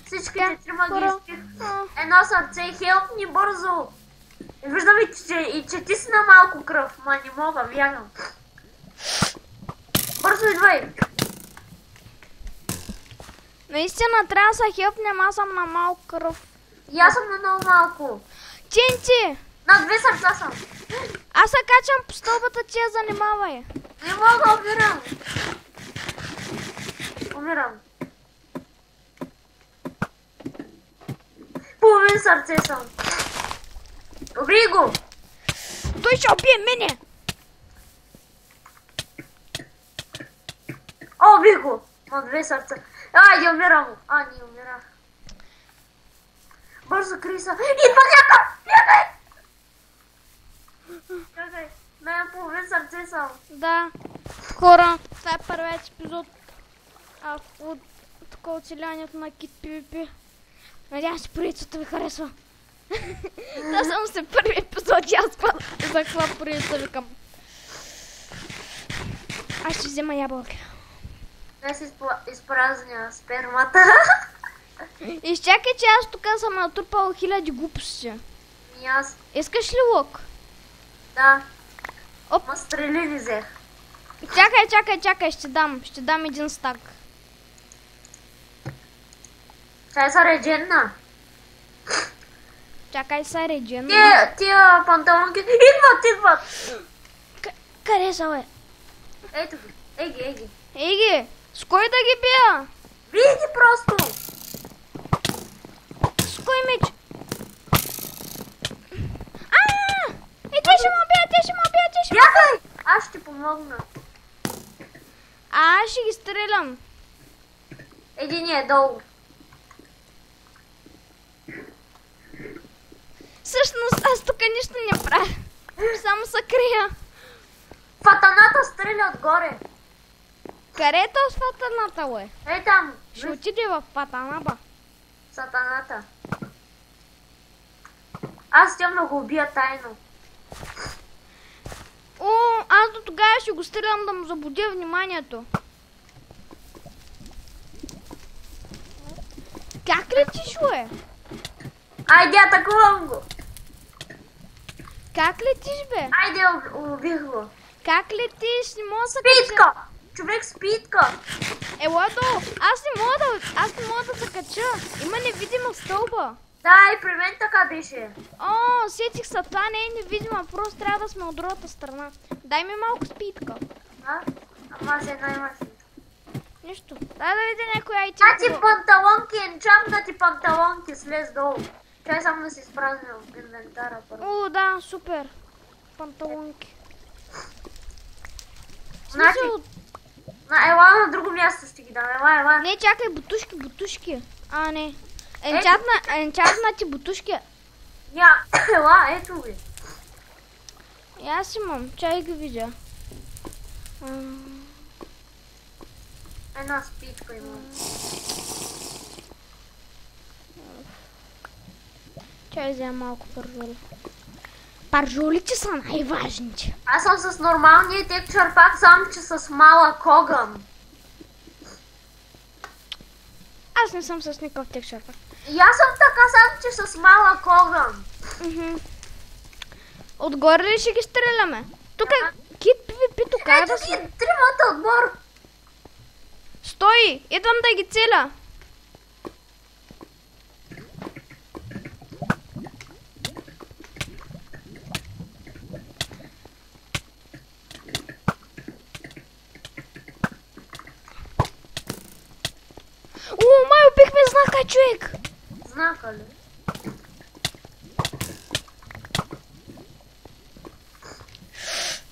Всичките трима ги изпих. Едно сърце, хелп ни бързо. Виждам и че ти си на малко кръв, ма не мога, бягам. Бързо идвай. Наистина трябва да се хелпнем, аз съм на малко кръв. И аз съм на много малко. Тинти! На 2 сърца съм. Аз се качам по стълбата, ти я занимавай. Не мога, умирам. Умирам. Половин сърце съм. Добри го. Той ще убие мене. О, убих го. На 2 сърца. Айде, умирам. Не умирах. Бързо, Криса. Идва някак! Бягай! Чакай. На половин сърце съм. Да. Хора, това е първият епизод от такова оцеляването на Кит PvP. Надявам се, поредицата ви харесва. Това само се първи епизод и аз за каква поредица викам. Аз ще взема ябълки. Да си изпразня спермата. Изчакай, че аз тук съм натрупал 1000 глупости. И аз. Искаш ли лук? Да. Оп. Ма стрели ли взех? Чакай, ще дам един стак. Тя са редженна. Чакай са редженна. Тия панталонки идват. Къде са, бе? Ето ги. Еги. Еги, с кой да ги бия? Види просто. С кой меч? Те ще ме убият. Бягай! Аз ще ти помогна. Аз ще ги стрелям. Един е долу. Всъщност аз тук нищо не правя. Само се крия. Фатаната стреля отгоре. Къде е този фатаната, бе? Ей там. Ще отиде в фатанаба. Сатаната. Аз ще да го убия тайно. Аз до тогава ще го стрелям да му заблудя вниманието. Как летиш, бе? Айде, атакувам го. Как летиш, бе? Айде, убих го. Как летиш? Не мога да се Спитка! Човек спитка! Ела долу! Аз не мога да се кача! Има невидима стълба! Да, и при мен така беше. Сетих се, това не е невидима, просто трябва да сме от другата страна. Дай ми малко спитка. Ама аз една имаш. Нищо. Дай да видя някой айтем. Значи панталонки, енчамнати панталонки, слез долу. Чай само да си изпразня в инвентара първо. Да, супер. Панталонки. Значи, ела на друго място ще ги дам, ела. Не, чакай, бутушки. Не. Енчантнати бутушки. Ела, ето ги. И аз имам, чай ги видя. Една спитка имам. Чай взема малко пържоли. Пържолите са най-важните. Аз съм с нормалния текчър пак, само че с малък огън. Аз не съм с никакъв текчър пак. И аз съм така, само че с малък огън. Отгоре ли ще ги стреляме? Тук Кит PvP тук. Ето ги, тримата отбор. Стой! Идвам да ги целя. Май убихме знака, човек! Знака ли?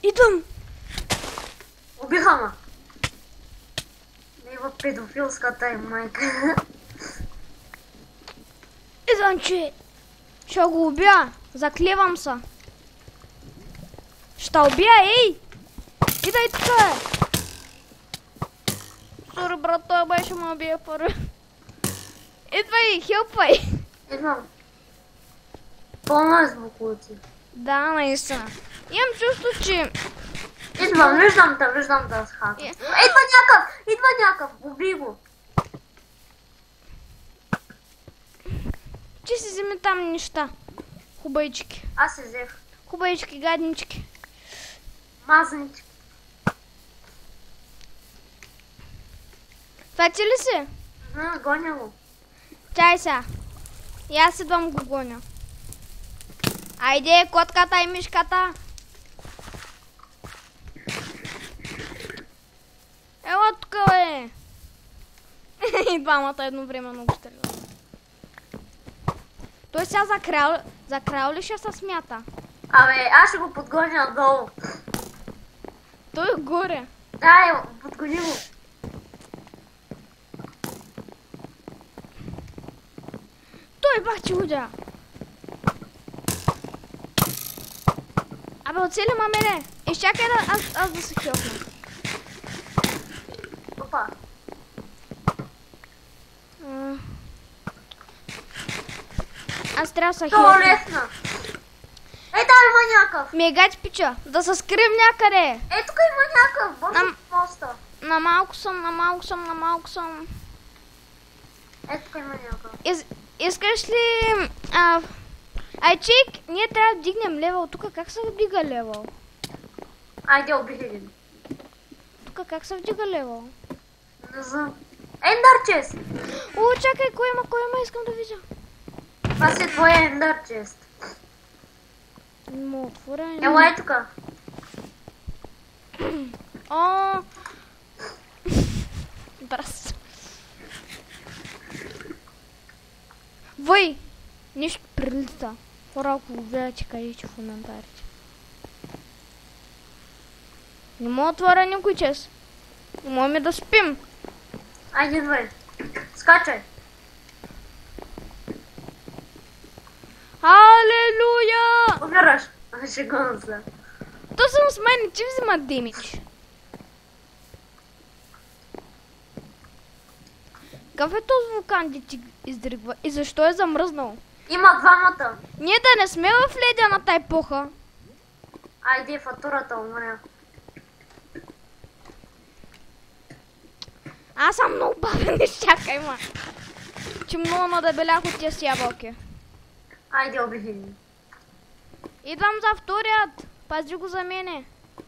Идвам! Убиха ма! Не в педофилската им майка. Идвам, че ще го убия. Заклевам се. Ще убия, ей! Идай тук! Сори, брат, той беше ме убия първи. Идвай, хелпвай! Идвам. Пълно е с буклуци. Да, наистина. Имам чувство, че... Идвам, виждам те с хака. Идва някакъв, убий го. ти си вземи там неща. Хубавички. Аз се взех. Хубавички, гаднички. Мазнички. Това ти ли си? Гоня го. Чай сега. И аз идвам го гоня. Айде, котката и мишката. Ела тук, бе. И двамата едновременно го стрелят. Той сега за крал ли ще се смята? Абе, аз ще го подгоня долу. Той е горе. Дай, подгони го. Той бах ти удя. Абе, оцели мамене. Изчакай да аз да се хилпна. Опа. Аз трябва да се Това хилпна. лесна. Ей, там има някакъв. Мегать пича, да се скрием някъде. Ей, тук има някакъв. Бързо поста. На малко съм. Ей, тук има някакъв. Искаш ли... Айчик, ние трябва да вдигнем левел. Тук как се вдига левел? Айде, убих един. Тук как се вдига левел? Не знам. Ендър чест. О, чакай, кой има, искам да видя. Това си твоя ендър чест. Има отворен. Елай тук. О! Здрасти. Вой! Нещо прилита. Хора, ако го гледате, кажете в коментарите. Не мога да отворя никой чест. Не можем да спим. Айде, идвай. Скачай. Алелуя! Умираш. Шегувам се. То съм с мен, че взима демидж. Какъв е този вулкан, де ти издригва? И защо е замръзнал? Има двамата. Ние да не сме в ледената епоха. Айде, фатурата умря. Аз съм много бавен, не чакай, ма. Че много надебелях от тия с ябълки. Айде, убих един. Идвам за вторият. Пази го за мене.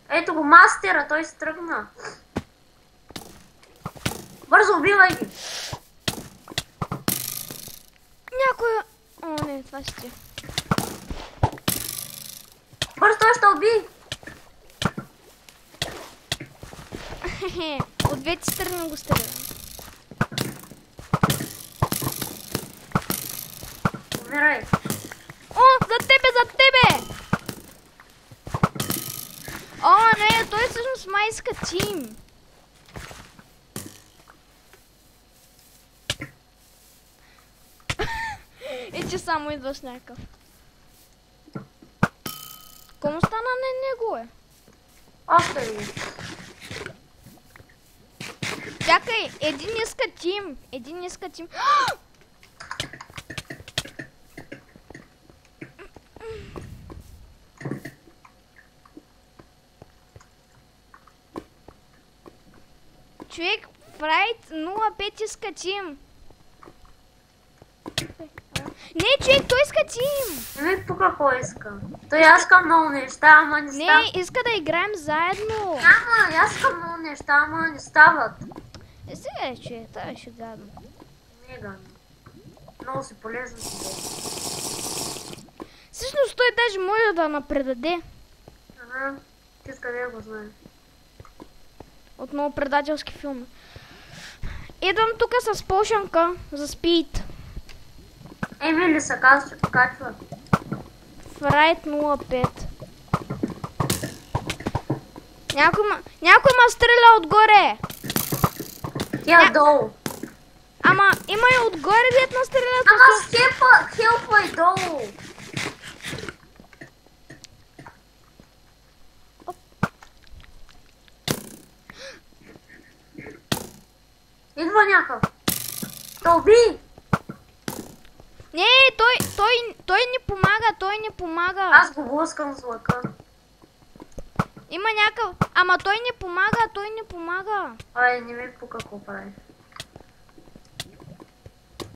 Ето го мастера, той се тръгна. Бързо убивай ги. Някой... О, не, това си ти. Бързо, той ще уби. От двете страни го стрелям. Умирай. О, за тебе! О, не, той всъщност май иска тим. И че само идваш някакъв. Кому стана на него, е? Още ли? Чакай, един иска тим. Човек, Фрайт 05 иска тим. Не, човек, той иска тим. Не ми пука кой иска. Той аз искам много неща, ама не стават. Не, иска да играем заедно. Ама, аз искам много неща, ама не стават. Сега е, че това е ще гадно. Не е гадно. Много си полезно си бе. Всъщност той даже може да напредаде. Ага, ти къде го знае. От много предателски филми. Идвам тук с пошанка за спид. Емили се качва. Фрайт 05. Някой ма стреля отгоре. Тя долу. Ама има и отгоре дет на стрелят. Ама хелпвай долу. Идва някакъв. То уби. Не, той не помага, Аз го блъскам с лъка. Има някакъв... Ама той не помага. Ай, не ми пука какво прави.